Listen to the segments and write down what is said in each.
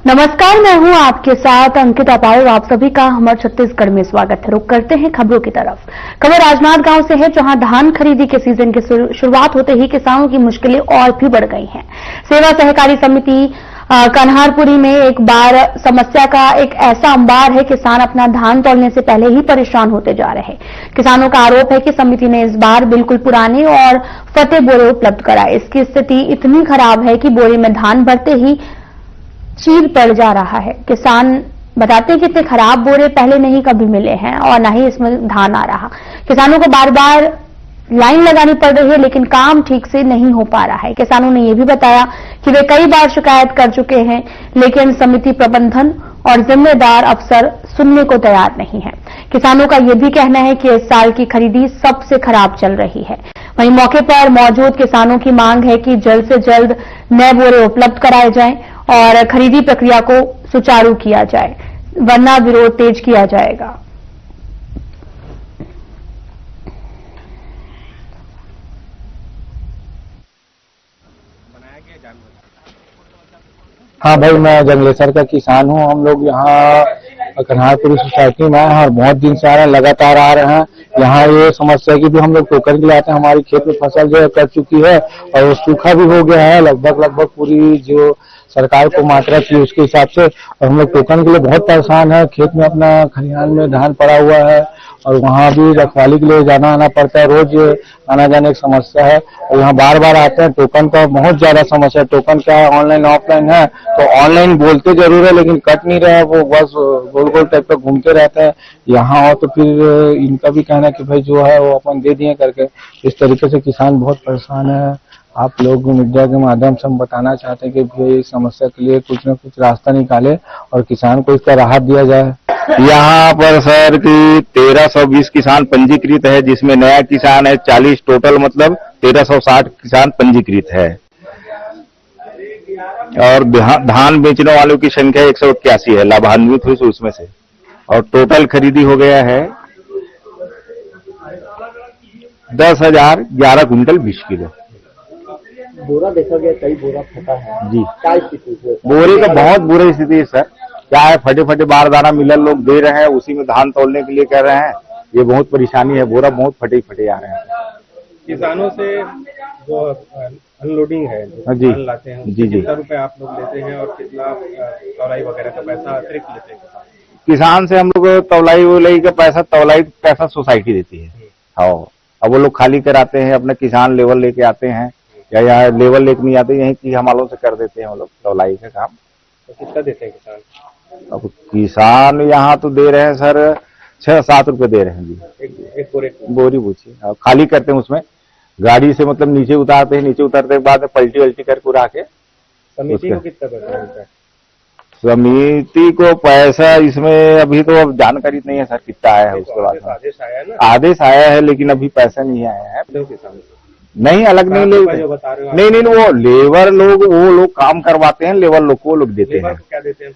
नमस्कार, मैं हूं आपके साथ अंकिता पाल। आप सभी का हमारे छत्तीसगढ़ में स्वागत है। रुक करते हैं खबरों की तरफ। खबर राजनांद गांव से है, जहां धान खरीदी के सीजन की शुरुआत होते ही किसानों की मुश्किलें और भी बढ़ गई हैं। सेवा सहकारी समिति कन्हारपुरी में एक बार समस्या का एक ऐसा अंबार है, किसान अपना धान तौलने से पहले ही परेशान होते जा रहे हैं। किसानों का आरोप है कि समिति ने इस बार बिल्कुल पुराने और फटे बोरे उपलब्ध कराए। इसकी स्थिति इतनी खराब है कि बोरे में धान भरते ही चीर पड़ जा रहा है। किसान बताते हैं कि इतने खराब बोरे पहले नहीं कभी मिले हैं और न ही इसमें धान आ रहा। किसानों को बार बार लाइन लगानी पड़ रही है, लेकिन काम ठीक से नहीं हो पा रहा है। किसानों ने यह भी बताया कि वे कई बार शिकायत कर चुके हैं, लेकिन समिति प्रबंधन और जिम्मेदार अफसर सुनने को तैयार नहीं है। किसानों का यह भी कहना है कि इस साल की खरीदी सबसे खराब चल रही है। वहीं मौके पर मौजूद किसानों की मांग है कि जल्द से जल्द नए बोरे उपलब्ध कराए जाएं और खरीदी प्रक्रिया को सुचारू किया जाए, वरना विरोध तेज किया जाएगा। हाँ भाई, मैं जंगलेसर का किसान हूँ। हम लोग यहाँ कन्हारपुरी सोसाइटी में हैं और बहुत दिन से आ रहे हैं, लगातार आ रहे हैं। यहाँ ये समस्या की भी हम लोग टोकन के लिए आते हैं। हमारी खेत में फसल जो है कट चुकी है और वो सूखा भी हो गया है, लगभग पूरी जो सरकार को मात्रा थी उसके हिसाब से। और हम लोग टोकन के लिए बहुत परेशान है। खेत में अपना खलिहान में धान पड़ा हुआ है और वहाँ भी रखवाली के लिए जाना आना पड़ता है। रोज आना जाने एक समस्या है और यहाँ बार बार आते हैं। टोकन का बहुत ज्यादा समस्या है। टोकन क्या है, ऑनलाइन ऑफलाइन है, तो ऑनलाइन बोलते जरूर है लेकिन कट नहीं रहा है, वो बस गोल गोल टाइप का घूमते रहते हैं। यहाँ और तो फिर इनका भी कहना है कि भाई जो है वो अपन दे दिए करके। इस तरीके से किसान बहुत परेशान है। आप लोग मीडिया के माध्यम से हम बताना चाहते हैं कि भाई इस समस्या के लिए कुछ न कुछ रास्ता निकाले और किसान को इसका राहत दिया जाए। यहाँ पर सर की 1320 किसान पंजीकृत है, जिसमें नया किसान है 40, टोटल मतलब 1360 किसान पंजीकृत है। और धान बेचने वालों की संख्या 181 है, लाभान्वित हुई उसमें से। और टोटल खरीदी हो गया है 10,011 कुंटल 20 किलो। बोरा देखा गया, कई बोरा फटा है जी। क्या स्थिति है? बोरे का बहुत बुरी स्थिति है सर। क्या है, फटे बारदाना मिलर लोग दे रहे हैं, उसी में धान तोलने के लिए कर रहे हैं। ये बहुत परेशानी है, बोरा बहुत फटे आ रहे हैं। किसानों से जो अनलोडिंग है, जी लाते हैं, जी कितना रुपए आप लोग लेते हैं और कितना तौलाई वगैरह का पैसा अतिरिक्त लेते हैं? किसान से हम लोग तौलाई का पैसा सोसाइटी देती है। हाँ, अब वो लोग खाली कराते हैं, अपने किसान लेवल लेके आते हैं या यहाँ लेवल लेके नहीं आते, यहीं की हमालों से कर देते हैं वो लोग तौलाई का काम। तो कितना देते हैं किसान? अब किसान यहाँ तो दे रहे हैं सर 6-7 रुपए दे रहे हैं जी। एक बोरी पूछिए। खाली करते हैं, उसमें गाड़ी से मतलब नीचे उतारते हैं, नीचे उतारने के बाद पलटी कर पूरा के। समिति को कितना पैसा मिलता है? समिति को पैसा इसमें अभी तो अब जानकारी नहीं है सर कितना आया है। उसके बाद आदेश आया है ना? आदेश आया है, लेकिन अभी पैसा नहीं आया है। किसान नहीं, अलग नहीं ले, नहीं, वो लेबर लोग, वो लोग काम करवाते हैं, लेबर लोग को लोग देते हैं। क्या देते हैं?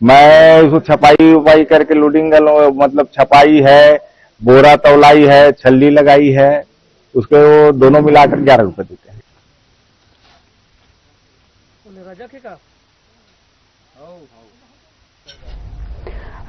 मैं उसको छपाई उपाई करके लोडिंग, मतलब छपाई है, बोरा तौलाई है, छल्ली लगाई है, उसके वो दोनों मिलाकर 11 रुपए देते हैं।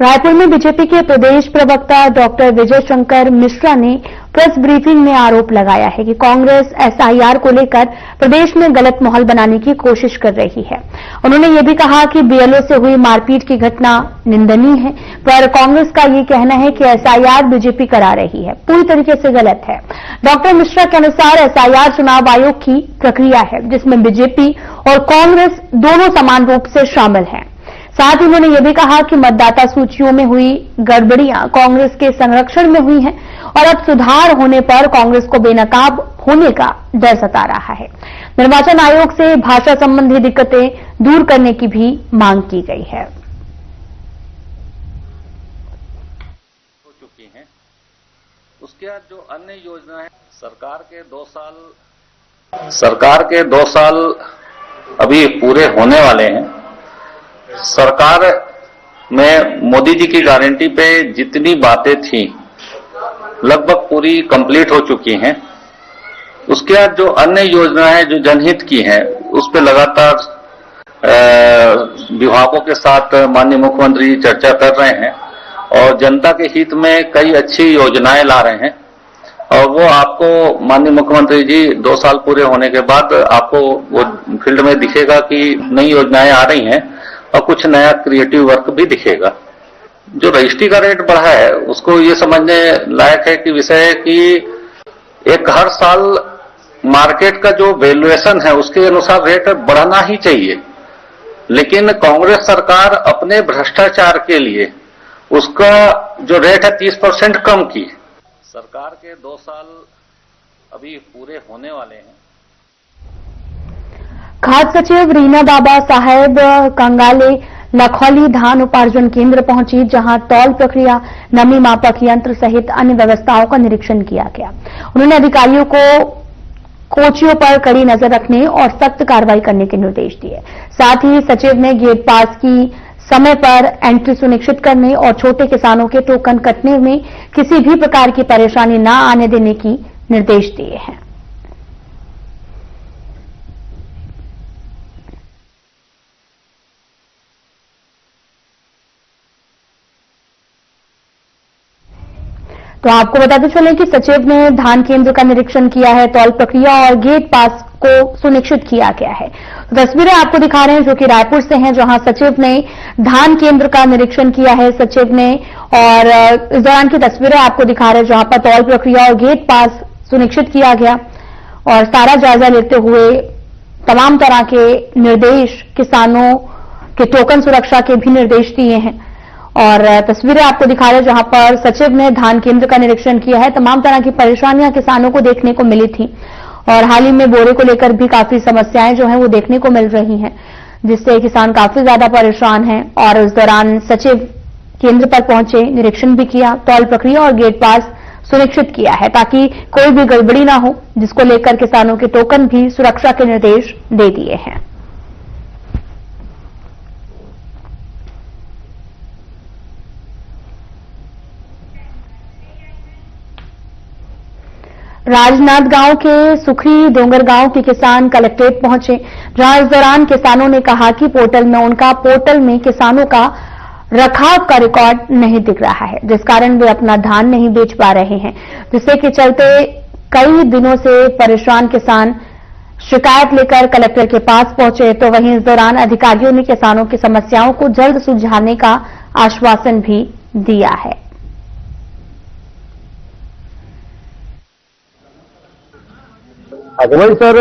रायपुर में बीजेपी के प्रदेश प्रवक्ता डॉक्टर विजय शंकर मिश्रा ने प्रेस ब्रीफिंग में आरोप लगाया है कि कांग्रेस एसआईआर को लेकर प्रदेश में गलत माहौल बनाने की कोशिश कर रही है। उन्होंने ये भी कहा कि बीएलओ से हुई मारपीट की घटना निंदनीय है, पर कांग्रेस का ये कहना है कि एसआईआर बीजेपी करा रही है, पूरी तरीके से गलत है। डॉक्टर मिश्रा के अनुसार एसआईआर चुनाव आयोग की प्रक्रिया है, जिसमें बीजेपी और कांग्रेस दोनों समान रूप से शामिल हैं। साथ ही उन्होंने यह भी कहा कि मतदाता सूचियों में हुई गड़बड़ियां कांग्रेस के संरक्षण में हुई हैं और अब सुधार होने पर कांग्रेस को बेनकाब होने का डर सता रहा है। निर्वाचन आयोग से भाषा संबंधी दिक्कतें दूर करने की भी मांग की गई है। हो चुकी हैं। उसके बाद जो अन्य योजना है, सरकार के 2 साल अभी पूरे होने वाले हैं। सरकार में मोदी जी की गारंटी पे जितनी बातें थी लगभग पूरी कंप्लीट हो चुकी हैं। उसके बाद जो अन्य योजना है जो जनहित की हैं, उस पे लगातार विभागों के साथ माननीय मुख्यमंत्री जी चर्चा कर रहे हैं और जनता के हित में कई अच्छी योजनाएं ला रहे हैं और वो आपको माननीय मुख्यमंत्री जी 2 साल पूरे होने के बाद आपको वो फील्ड में दिखेगा कि नई योजनाएं आ रही हैं और कुछ नया क्रिएटिव वर्क भी दिखेगा। जो रजिस्ट्री का रेट बढ़ा है उसको ये समझने लायक है कि विषय है कि एक हर साल मार्केट का जो वैल्यूएशन है उसके अनुसार रेट बढ़ना ही चाहिए, लेकिन कांग्रेस सरकार अपने भ्रष्टाचार के लिए उसका जो रेट है 30% कम की। सरकार के 2 साल अभी पूरे होने वाले हैं। खाद्य सचिव रीना बाबा साहेब कंगाले लखौली धान उपार्जन केंद्र पहुंची, जहां तौल प्रक्रिया, नमी मापक यंत्र सहित अन्य व्यवस्थाओं का निरीक्षण किया गया। उन्होंने अधिकारियों को कोचियों पर कड़ी नजर रखने और सख्त कार्रवाई करने के निर्देश दिए। साथ ही सचिव ने गेट पास की समय पर एंट्री सुनिश्चित करने और छोटे किसानों के टोकन कटने में किसी भी प्रकार की परेशानी न आने देने की निर्देश दिए हैं। तो आपको बताते चलें कि सचिव ने धान केंद्र का निरीक्षण किया है, तौल प्रक्रिया और गेट पास को सुनिश्चित किया गया है। तो तस्वीरें आपको दिखा रहे हैं जो कि रायपुर से हैं, जहां सचिव ने धान केंद्र का निरीक्षण किया है सचिव ने, और इस दौरान की तस्वीरें आपको दिखा रहे हैं जहां पर तौल प्रक्रिया और गेट पास सुनिश्चित किया गया और सारा जायजा लेते हुए तमाम तरह के निर्देश, किसानों के टोकन सुरक्षा के भी निर्देश दिए हैं। और तस्वीरें आपको दिखा रहे हैं जहां पर सचिव ने धान केंद्र का निरीक्षण किया है। तमाम तरह की परेशानियां किसानों को देखने को मिली थी और हाल ही में बोरे को लेकर भी काफी समस्याएं जो हैं वो देखने को मिल रही हैं, जिससे किसान काफी ज्यादा परेशान हैं। और इस दौरान सचिव केंद्र पर पहुंचे, निरीक्षण भी किया, तौल प्रक्रिया और गेट पास सुनिश्चित किया है ताकि कोई भी गड़बड़ी ना हो, जिसको लेकर किसानों के टोकन भी सुरक्षा के निर्देश दे दिए हैं। राजनांदगांव के सुखरी डोंगर गांव के किसान कलेक्ट्रेट पहुंचे, जहां इस दौरान किसानों ने कहा कि पोर्टल में किसानों का रखाव का रिकॉर्ड नहीं दिख रहा है, जिस कारण वे अपना धान नहीं बेच पा रहे हैं, जिससे कि चलते कई दिनों से परेशान किसान शिकायत लेकर कलेक्टर के पास पहुंचे। तो वहीं इस दौरान अधिकारियों ने किसानों की समस्याओं को जल्द सुलझाने का आश्वासन भी दिया है। अगले सर,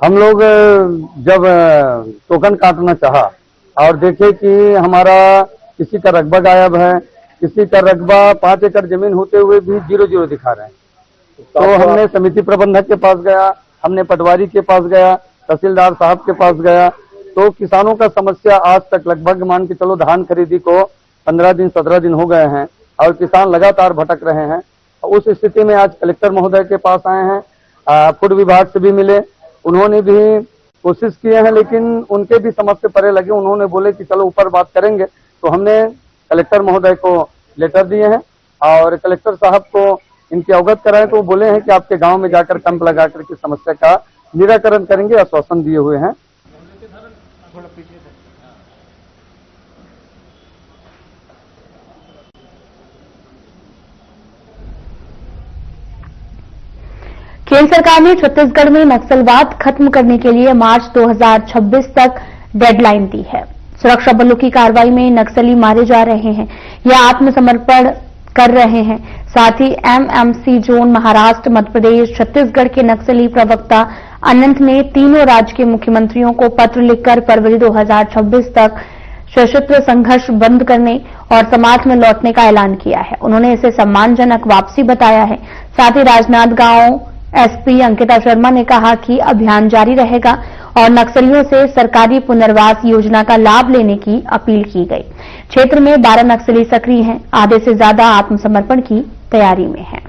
हम लोग जब टोकन काटना चाहा और देखे कि हमारा किसी का रकबा गायब है, किसी का रकबा 5 एकड़ जमीन होते हुए भी 0-0 दिखा रहे हैं, तो हमने समिति प्रबंधक के पास गया, हमने पटवारी के पास गया, तहसीलदार साहब के पास गया। तो किसानों का समस्या आज तक लगभग मान के चलो धान खरीदी को 15 दिन 17 दिन हो गए हैं और किसान लगातार भटक रहे हैं। उस स्थिति में आज कलेक्टर महोदय के पास आए हैं, फूड विभाग से भी मिले, उन्होंने भी कोशिश किए हैं, लेकिन उनके भी समझ से परे लगे। उन्होंने बोले कि चलो ऊपर बात करेंगे, तो हमने कलेक्टर महोदय को लेटर दिए हैं और कलेक्टर साहब को इनके अवगत कराए, तो बोले हैं कि आपके गांव में जाकर कैंप लगा करके समस्या का निराकरण करेंगे, आश्वासन दिए हुए हैं। केंद्र सरकार ने छत्तीसगढ़ में नक्सलवाद खत्म करने के लिए मार्च 2026 तक डेडलाइन दी है। सुरक्षा बलों की कार्रवाई में नक्सली मारे जा रहे हैं या आत्मसमर्पण कर रहे हैं। साथ ही एमएमसी जोन महाराष्ट्र, मध्य प्रदेश, छत्तीसगढ़ के नक्सली प्रवक्ता अनंत ने तीनों राज्य के मुख्यमंत्रियों को पत्र लिखकर फरवरी 2026 तक सशस्त्र संघर्ष बंद करने और समाज में लौटने का ऐलान किया है। उन्होंने इसे सम्मानजनक वापसी बताया है। साथ ही राजनांदगांव एसपी अंकिता शर्मा ने कहा कि अभियान जारी रहेगा और नक्सलियों से सरकारी पुनर्वास योजना का लाभ लेने की अपील की गई। क्षेत्र में 12 नक्सली सक्रिय हैं, आधे से ज्यादा आत्मसमर्पण की तैयारी में हैं।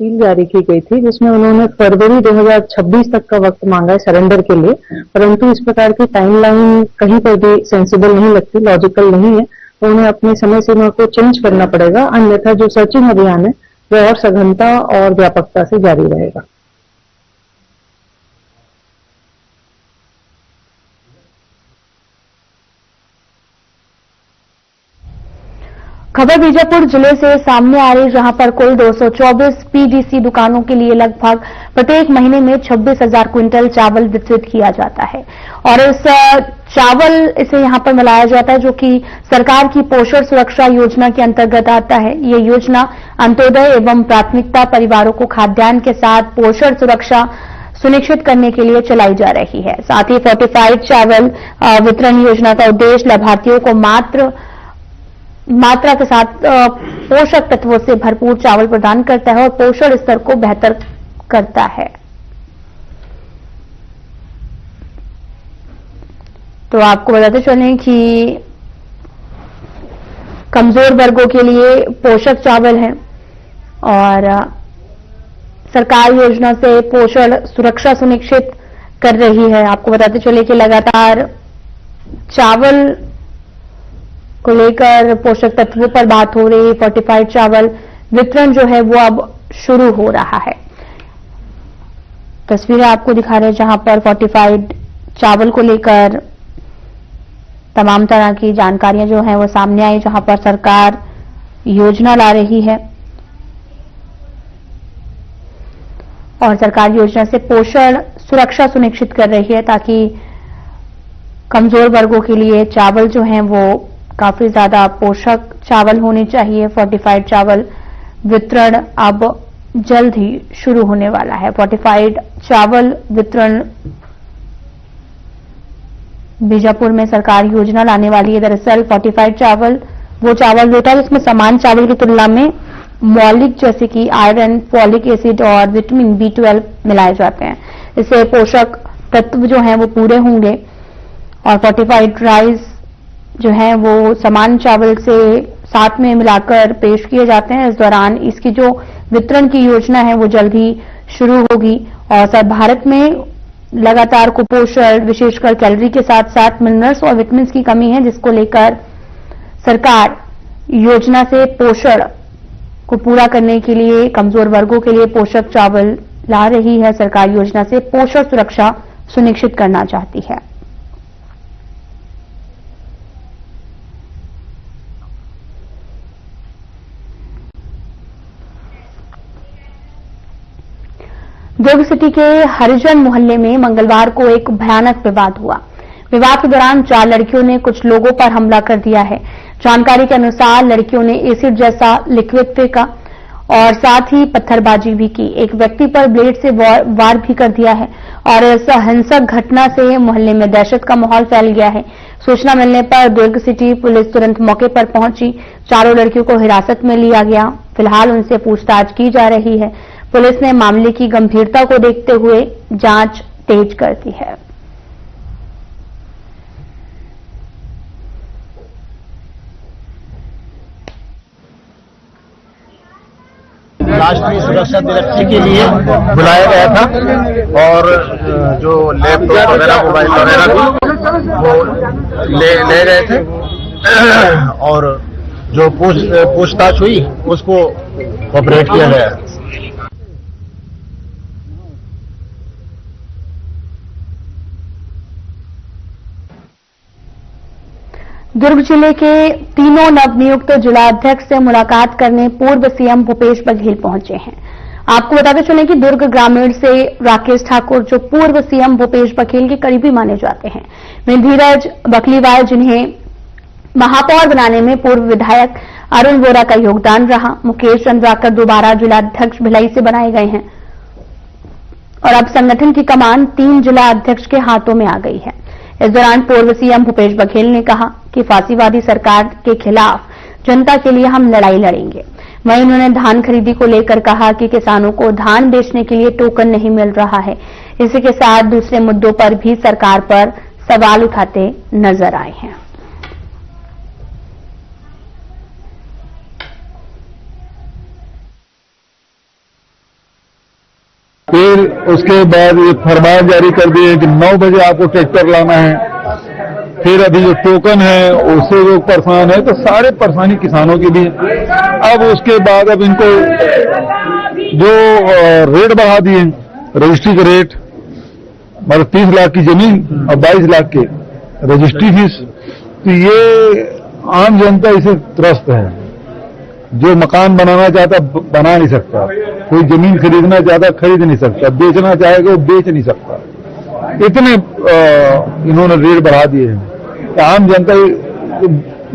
अपील जारी की गई थी जिसमें उन्होंने फरवरी 2026 तक का वक्त मांगा है सरेंडर के लिए, परंतु इस प्रकार की टाइमलाइन कहीं पर भी सेंसिबल नहीं लगती, लॉजिकल नहीं है। उन्हें अपनी समय सीमा को चेंज करना पड़ेगा, अन्यथा जो सर्चिंग अभियान है वह और सघनता और व्यापकता से जारी रहेगा। खबर बीजापुर जिले से सामने आ रही, जहां पर कुल 224 पीडीसी दुकानों के लिए लगभग प्रत्येक महीने में 26,000 क्विंटल चावल वितरित किया जाता है और इस चावल इसे यहां पर मिलाया जाता है, जो कि सरकार की पोषण सुरक्षा योजना के अंतर्गत आता है। ये योजना अंत्योदय एवं प्राथमिकता परिवारों को खाद्यान्न के साथ पोषण सुरक्षा सुनिश्चित करने के लिए चलाई जा रही है। साथ ही फोर्टिफाइड चावल वितरण योजना का उद्देश्य लाभार्थियों को मात्रा के साथ पोषक तत्वों से भरपूर चावल प्रदान करता है और पोषण स्तर को बेहतर करता है। तो आपको बताते चलें कि कमजोर वर्गों के लिए पोषक चावल है और सरकार योजना से पोषण सुरक्षा सुनिश्चित कर रही है। आपको बताते चले कि लगातार चावल को लेकर पोषक तत्वों पर बात हो रही है। फोर्टिफाइड चावल वितरण जो है वो अब शुरू हो रहा है। तस्वीरें आपको दिखा रहे हैं जहां पर फोर्टिफाइड चावल को लेकर तमाम तरह की जानकारियां जो हैं वो सामने आई, जहां पर सरकार योजना ला रही है और सरकार योजना से पोषण सुरक्षा सुनिश्चित कर रही है ताकि कमजोर वर्गों के लिए चावल जो हैं वो काफी ज्यादा पोषक चावल होने चाहिए। फोर्टिफाइड चावल वितरण अब जल्द ही शुरू होने वाला है। फोर्टिफाइड चावल वितरण बीजापुर में सरकार योजना लाने वाली है। दरअसल फोर्टिफाइड चावल वो चावल होता है जिसमें समान चावल की तुलना में मौलिक जैसे कि आयरन, फॉलिक एसिड और विटामिन B12 मिलाए जाते हैं। इससे पोषक तत्व जो हैं वो पूरे होंगे और फोर्टिफाइड राइस जो है वो समान चावल से साथ में मिलाकर पेश किए जाते हैं। इस दौरान इसकी जो वितरण की योजना है वो जल्द ही शुरू होगी और सब भारत में लगातार कुपोषण, विशेषकर कैलोरी के साथ साथ मिनरल्स और विटामिन की कमी है, जिसको लेकर सरकार योजना से पोषण को पूरा करने के लिए कमजोर वर्गों के लिए पोषक चावल ला रही है। सरकार योजना से पोषण सुरक्षा सुनिश्चित करना चाहती है। दुर्ग सिटी के हरिजन मोहल्ले में मंगलवार को एक भयानक विवाद हुआ। विवाद के दौरान 4 लड़कियों ने कुछ लोगों पर हमला कर दिया है। जानकारी के अनुसार लड़कियों ने एसिड जैसा लिक्विड फेंका और साथ ही पत्थरबाजी भी की। एक व्यक्ति पर ब्लेड से वार भी कर दिया है और इस हिंसक घटना से मोहल्ले में दहशत का माहौल फैल गया है। सूचना मिलने पर दुर्ग सिटी पुलिस तुरंत मौके पर पहुंची। चारों लड़कियों को हिरासत में लिया गया। फिलहाल उनसे पूछताछ की जा रही है। पुलिस ने मामले की गंभीरता को देखते हुए जांच तेज कर दी है। राष्ट्रीय सुरक्षा दिवस के लिए बुलाया गया था और जो लैपटॉप वगैरह, मोबाइल वगैरह भी वो ले गए थे और जो पूछताछ हुई उसको ऑपरेट किया गया। दुर्ग जिले के तीनों नवनियुक्त जिलाध्यक्ष से मुलाकात करने पूर्व सीएम भूपेश बघेल पहुंचे हैं। आपको बताते चलें कि दुर्ग ग्रामीण से राकेश ठाकुर, जो पूर्व सीएम भूपेश बघेल के करीबी माने जाते हैं, में धीरज बकलीवाल, जिन्हें महापौर बनाने में पूर्व विधायक अरुण वोरा का योगदान रहा, मुकेश चंद्राकर दोबारा जिलाध्यक्ष भिलाई से बनाए गए हैं और अब संगठन की कमान 3 जिला अध्यक्ष के हाथों में आ गई है। इस दौरान पूर्व सीएम भूपेश बघेल ने कहा कि फांसीवादी सरकार के खिलाफ जनता के लिए हम लड़ाई लड़ेंगे। वहीं उन्होंने धान खरीदी को लेकर कहा कि किसानों को धान बेचने के लिए टोकन नहीं मिल रहा है। इसी के साथ दूसरे मुद्दों पर भी सरकार पर सवाल उठाते नजर आए हैं। फिर उसके बाद ये फरमान जारी कर दिए कि 9 बजे आपको ट्रैक्टर लाना है फिर अभी जो टोकन है उससे लोग परेशान है, तो सारे परेशानी किसानों की भी है। अब उसके बाद अब इनको जो रेट बढ़ा दिए, रजिस्ट्री का रेट, मतलब 30 लाख की जमीन और 22 लाख के रजिस्ट्री फीस, तो ये आम जनता इसे त्रस्त है। जो मकान बनाना चाहता बना नहीं सकता, कोई जमीन खरीदना चाहता खरीद नहीं सकता, बेचना चाहेगा वो बेच नहीं सकता। इतने इन्होंने रेट बढ़ा दिए हैं कि आम जनता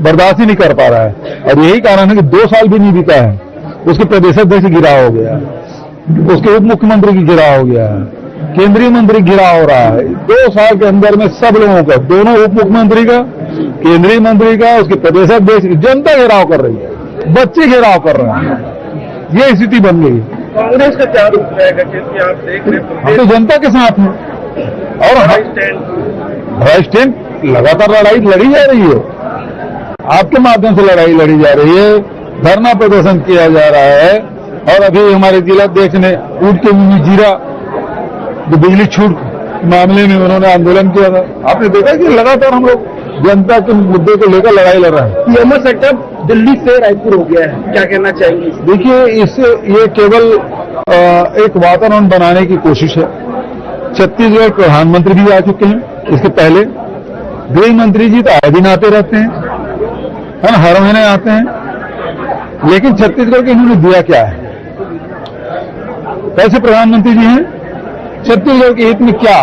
बर्दाश्त ही नहीं कर पा रहा है। और यही कारण है कि 2 साल भी नहीं बीता है, उसके प्रदेशाध्यक्ष गिरा हो गया, उसके उप मुख्यमंत्री की गिरा हो गया, केंद्रीय मंत्री गिरा हो रहा है। 2 साल के अंदर में सब लोगों का, दोनों उप मुख्यमंत्री का, केंद्रीय मंत्री का, उसके प्रदेशाध्यक्ष, जनता घेराव कर रही है, बच्चे घेराव कर रहे हैं। ये स्थिति बन गई। कांग्रेस का क्या रुख रहेगा, क्योंकि आप देख रहे हैं हम तो जनता के साथ हैं और हाई स्टैंड लगातार लड़ाई लड़ी जा रही है, आपके माध्यम से लड़ाई लड़ी जा रही है, धरना प्रदर्शन किया जा रहा है। और अभी हमारे जिला अध्यक्ष ने ऊँट के मुंह में जीरा, जो बिजली छूट मामले में उन्होंने आंदोलन किया था, आपने देखा कि लगातार हम लोग जनता के मुद्दे को लेकर लड़ाई लड़ रहे हैं। पीएमओ सेटअप दिल्ली से रायपुर हो गया है, क्या कहना चाहेंगे? देखिए, इससे ये केवल एक वातावरण बनाने की कोशिश है। छत्तीसगढ़ प्रधानमंत्री भी आ चुके हैं, इसके पहले गृह मंत्री जी तो आए दिन आते रहते हैं, है ना, हर महीने आते हैं। लेकिन छत्तीसगढ़ के इन्होंने दिया क्या है? कैसे प्रधानमंत्री जी हैं? छत्तीसगढ़ के हित में क्या?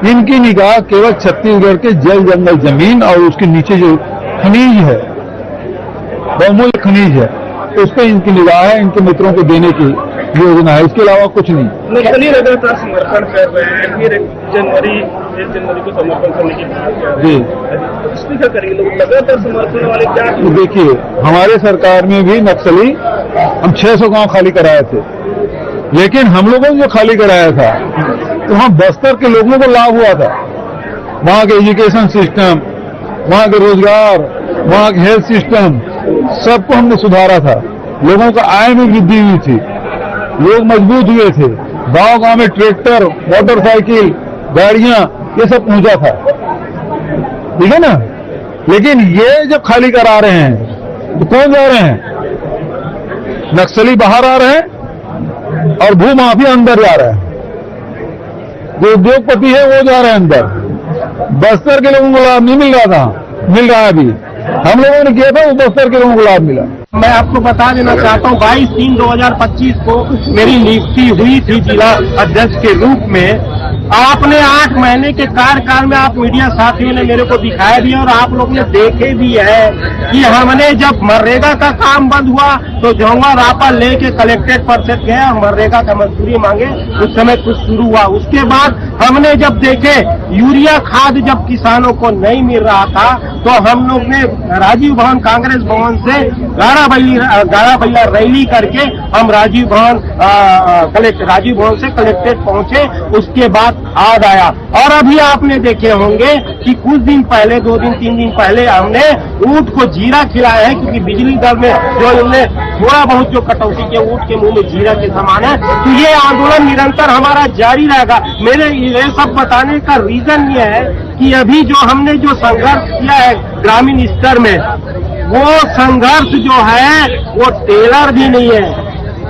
इनकी निगाह केवल छत्तीसगढ़ के जल जंगल जमीन और उसके नीचे जो खनिज है, बहुमूल्य खनिज है, उस पर इनकी निगाह है, इनके मित्रों को देने की योजना है, इसके अलावा कुछ नहीं। नक्सली लगातार समर्थन कर रहे हैं, फिर 1 जनवरी को समर्थन करने की बात कर रहे हैं, इसमें क्या करेंगे लोग? लगातार समर्थन वाले क्या? तो देखिए, हमारे सरकार में भी नक्सली, हम 600 गांव खाली कराए थे, लेकिन हम लोगों ने जो खाली कराया था तो वहां बस्तर के लोगों को लाभ हुआ था। वहां के एजुकेशन सिस्टम, वहां के रोजगार, वहां के हेल्थ सिस्टम, सबको हमने सुधारा था। लोगों का आय में वृद्धि हुई थी, लोग मजबूत हुए थे, गांव-गांव में ट्रैक्टर, मोटरसाइकिल, गाड़ियां, ये सब पहुंचा था, ठीक है ना। लेकिन ये जब खाली करा रहे हैं तो कौन जा रहे हैं? नक्सली बाहर आ रहे हैं और भूमाफिया अंदर जा रहे हैं। जो उद्योगपति है वो जा रहे हैं अंदर। बस्तर के लोगों को लाभ नहीं मिल रहा था, मिल रहा है अभी। हम लोगों ने किया था, वो बस्तर के लोगों को लाभ मिला। मैं आपको बता देना चाहता हूँ, 22/3/2025 को मेरी नियुक्ति हुई थी जिला अध्यक्ष के रूप में। आपने 8 महीने के कार्यकाल में आप मीडिया साथियों ने मेरे को दिखाया भी और आप लोग ने देखे भी है कि हमने जब मनरेगा का काम बंद हुआ तो जोंगा रापा लेके कलेक्ट्रेट परिषद गए और मनरेगा का मजदूरी मांगे, उस समय कुछ शुरू हुआ। उसके बाद हमने जब देखे यूरिया खाद जब किसानों को नहीं मिल रहा था तो हम लोग ने राजीव भवन कांग्रेस भवन से गाड़ा बैला रैली करके हम राजीव भवन से कलेक्ट्रेट पहुंचे। उसके बाद आज आया और अभी आपने देखे होंगे कि कुछ दिन पहले, 2 दिन 3 दिन पहले हमने ऊंट को जीरा खिलाया है, क्योंकि बिजली दर में जो इनने थोड़ा बहुत जो कटौती के ऊंट के मुंह में जीरा के समान है। तो ये आंदोलन निरंतर हमारा जारी रहेगा। मेरे ये सब बताने का रीजन ये है कि अभी जो हमने जो संघर्ष किया है ग्रामीण स्तर में, वो संघर्ष जो है वो टेलर भी नहीं है,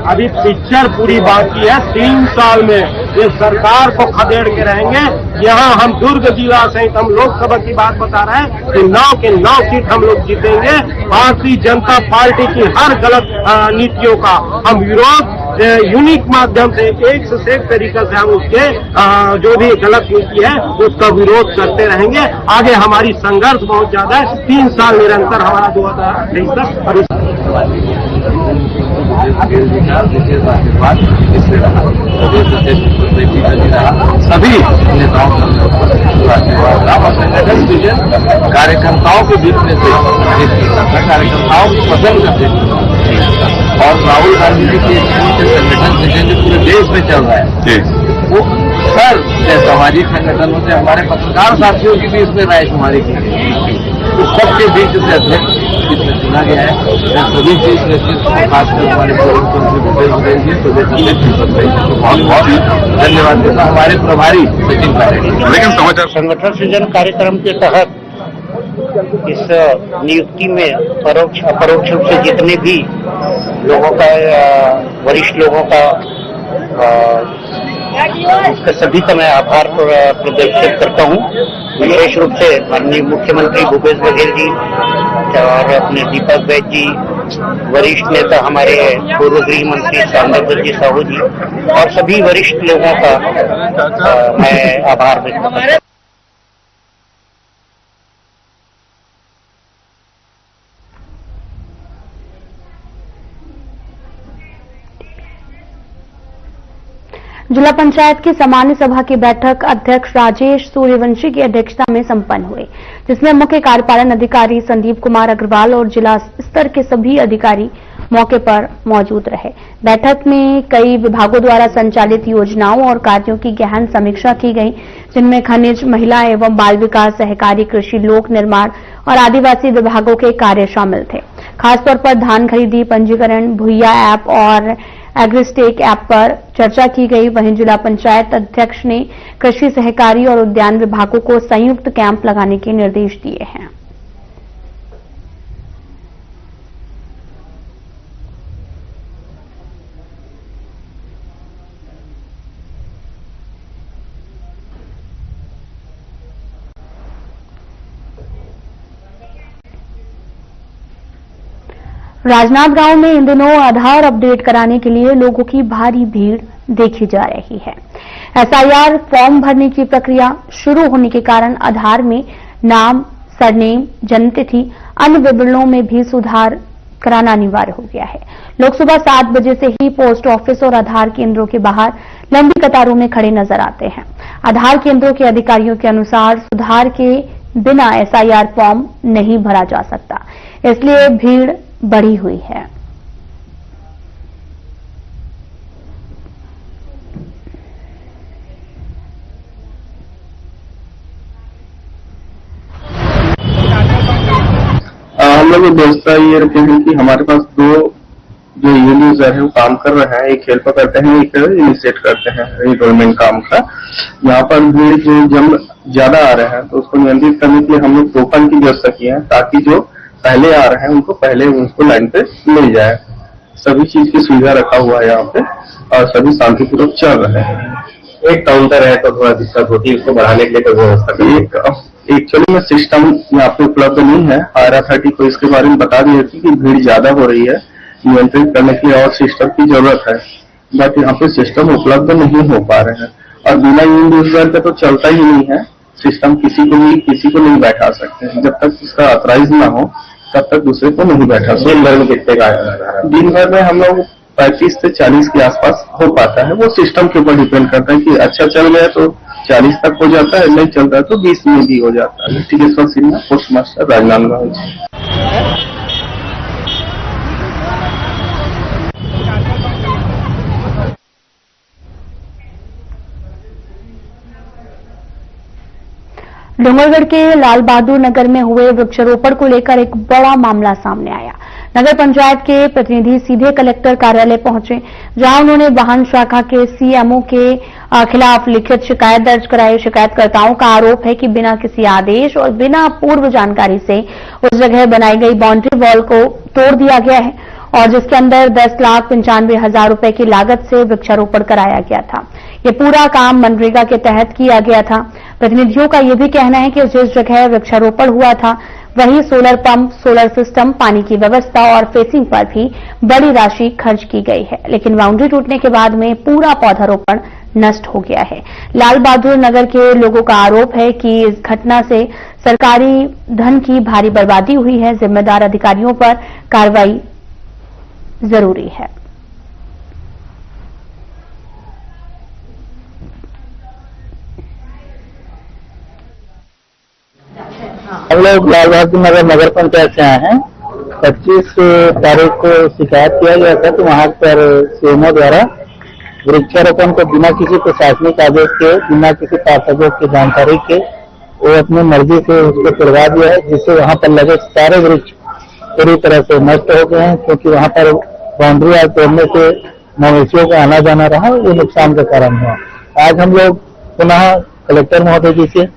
अभी पिक्चर पूरी बाकी है। 3 साल में ये सरकार को खदेड़ के रहेंगे। यहाँ हम दुर्ग जिला सहित हम लोकसभा की बात बता रहे हैं कि 9 के 9 सीट हम लोग जीतेंगे। भारतीय जनता पार्टी की हर गलत नीतियों का हम विरोध यूनिक माध्यम से एक से एक तरीके से हम उसके जो भी गलत नीति है उसका विरोध करते रहेंगे। आगे हमारी संघर्ष बहुत ज्यादा है। 3 साल निरंतर हमारा 2023 तक और सभी नेताओं का कार्यकर्ताओं के बीच में से कार्यकर्ताओं को पसंद करते और राहुल गांधी जी के संगठन से जो पूरे देश में चल रहा है वो सर सामाजिक संगठनों से हमारे पत्रकार साथियों की भी इसमें राय शुमारी की गई। तो सबके बीच से अध्यक्ष इसमें चुना गया है। मैं सभी चीज खासकर हमारे भूपेश जी तो बहुत धन्यवाद देता हमारे प्रभारी सचिन पायलट। लेकिन समाचार संगठन सृजन कार्यक्रम के तहत इस नियुक्ति में परोक्ष अपरोक्ष रूप से जितने भी लोगों का वरिष्ठ लोगों का उसका सभी का मैं आभार प्रदर्शित करता हूँ। विशेष रूप से माननीय मुख्यमंत्री भूपेश बघेल जी और अपने दीपक वैद्य जी, वरिष्ठ नेता हमारे पूर्व गृह मंत्री सांबेश्वर जी साहू जी और सभी वरिष्ठ लोगों का मैं आभार व्यक्त करता हूँ। जिला पंचायत की सामान्य सभा की बैठक अध्यक्ष राजेश सूर्यवंशी की अध्यक्षता में संपन्न हुई, जिसमें मुख्य कार्यपालन अधिकारी संदीप कुमार अग्रवाल और जिला स्तर के सभी अधिकारी मौके पर मौजूद रहे। बैठक में कई विभागों द्वारा संचालित योजनाओं और कार्यों की गहन समीक्षा की गई, जिनमें खनिज, महिला एवं बाल विकास, सहकारी कृषि, लोक निर्माण और आदिवासी विभागों के कार्य शामिल थे। खासतौर पर धान खरीदी, पंजीकरण, भुइया ऐप और एग्रीस्टेक ऐप पर चर्चा की गई। वहीं जिला पंचायत अध्यक्ष ने कृषि, सहकारी और उद्यान विभागों को संयुक्त कैंप लगाने के निर्देश दिए हैं। राजनांदगांव में इन दिनों आधार अपडेट कराने के लिए लोगों की भारी भीड़ देखी जा रही है। एसआईआर फॉर्म भरने की प्रक्रिया शुरू होने के कारण आधार में नाम, सरनेम, जन्मतिथि, अन्य विवरणों में भी सुधार कराना अनिवार्य हो गया है। लोग सुबह 7 बजे से ही पोस्ट ऑफिस और आधार केंद्रों के बाहर लंबी कतारों में खड़े नजर आते हैं। आधार केंद्रों के अधिकारियों के अनुसार सुधार के बिना एसआईआर फॉर्म नहीं भरा जा सकता, इसलिए भीड़ बढ़ी हुई है। हम लोग व्यवस्था ये रखे हैं कि हमारे पास दो जो यूजर है वो काम कर रहे हैं, एक हेल्प करते हैं, एक इनिशिएट करते हैं एनरोलमेंट काम का। यहाँ पर भीड़ जो जब ज्यादा आ रहे हैं तो उसको नियंत्रित करने के लिए हम लोग टोकन की व्यवस्था की है, ताकि जो पहले आ रहे हैं उनको पहले उनको लाइन पे मिल जाए। सभी चीज की सुविधा रखा हुआ है यहाँ पे और सभी शांतिपूर्वक चल रहे हैं। एक काउंटर है तो थोड़ा दिक्कत होती है, उसको बढ़ाने के लिए कोई व्यवस्था एक्चुअली में सिस्टम यहाँ पे उपलब्ध नहीं है। आर अथॉरिटी को इसके बारे में बता दी थी कि भीड़ ज्यादा हो रही है, नियंत्रित करने के लिए और सिस्टम की जरूरत है, बट यहाँ पे सिस्टम उपलब्ध नहीं हो पा रहे हैं और बिना यूजर के तो चलता ही नहीं है सिस्टम। किसी को नहीं बैठा सकते हैं, जब तक इसका ऑथराइज ना हो तब तक दूसरे को नहीं बैठा सकते। दिन भर में कितने का? दिन भर में हम लोग 35 से 40 के आसपास हो पाता है। वो सिस्टम के ऊपर डिपेंड करता है कि अच्छा चल गया तो 40 तक हो जाता है, नहीं चल रहा है तो 20 में भी हो जाता है। Tikeshwar Sinha, postmaster, Rajnandgaon. डूंगरगढ़ के लाल बहादुर नगर में हुए वृक्षारोपण को लेकर एक बड़ा मामला सामने आया। नगर पंचायत के प्रतिनिधि सीधे कलेक्टर कार्यालय पहुंचे, जहां उन्होंने वाहन शाखा के सीएमओ के खिलाफ लिखित शिकायत दर्ज कराई। शिकायतकर्ताओं का आरोप है कि बिना किसी आदेश और बिना पूर्व जानकारी से उस जगह बनाई गई बाउंड्री वॉल को तोड़ दिया गया है और जिसके अंदर 10,95,000 रुपए की लागत से वृक्षारोपण कराया गया था। ये पूरा काम मनरेगा के तहत किया गया था। प्रतिनिधियों का यह भी कहना है कि जिस जगह वृक्षारोपण हुआ था वहीं सोलर पंप, सोलर सिस्टम, पानी की व्यवस्था और फेंसिंग पर भी बड़ी राशि खर्च की गई है, लेकिन बाउंड्री टूटने के बाद में पूरा पौधारोपण नष्ट हो गया है। लाल बहादुर नगर के लोगों का आरोप है कि इस घटना से सरकारी धन की भारी बर्बादी हुई है। जिम्मेदार अधिकारियों पर कार्रवाई जरूरी है। हम लोग लाल बहादुर नगर पंचायत से आए हैं। 25 तारीख को शिकायत किया गया था कि वहां पर सीएमओ द्वारा वृक्षारोपण को बिना किसी प्रशासनिक आदेश के, बिना किसी पार्षदों की जानकारी के वो अपनी मर्जी से उसको तोड़वा दिया है, जिससे वहां पर लगे सारे वृक्ष पूरी तरह से नष्ट हो गए हैं, क्योंकि वहां पर बाउंड्री आज तोड़ने से मवेशियों का आना जाना रहा, ये नुकसान का कारण हुआ। आज हम लोग पुनः कलेक्टर महोदय जी से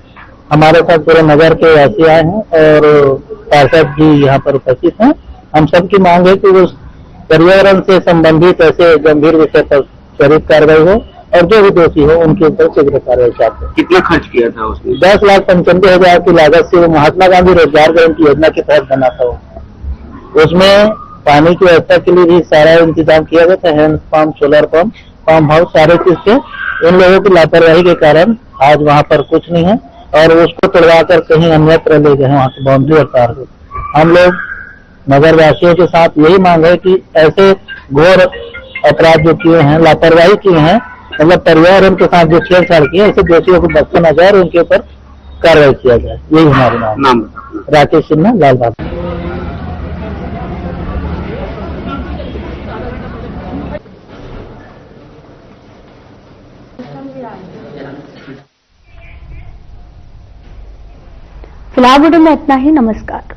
हमारे साथ पूरे नगर के वासी आए हैं और पार्षद जी यहाँ पर उपस्थित हैं। हम सबकी मांग है कि उस पर्यावरण से संबंधित ऐसे गंभीर विषय पर त्वरित कार्रवाई हो और जो भी दोषी हो उनके ऊपर शीघ्र कार्रवाई चाहते हैं। कितना खर्च किया था उसने? 10,95,000 की लागत से वो महात्मा गांधी रोजगार गारंटी योजना के तहत बना था। उसमें पानी की व्यवस्था के लिए भी सारा इंतजाम किया गया था, hand pump, solar pump, pump house, सारे चीज से। इन लोगों की लापरवाही के कारण आज वहाँ पर कुछ नहीं है और उसको तोड़वा कर कहीं अन्यत्र ले गए हैं, वहाँ की बाउंड्री और तार को। हम लोग नगर वासियों के साथ यही मांग है कि ऐसे घोर अपराध जो किए हैं, लापरवाही की है, मतलब पर्यावरण के साथ जो छेड़छाड़ की है, ऐसे दोषियों को बख्शा न जाए और उनके ऊपर कार्रवाई किया जाए। यही हमारी मांग। नाम? राकेश सिन्हा, लाल बाग। फिलहाल वीडियो में इतना ही। नमस्कार।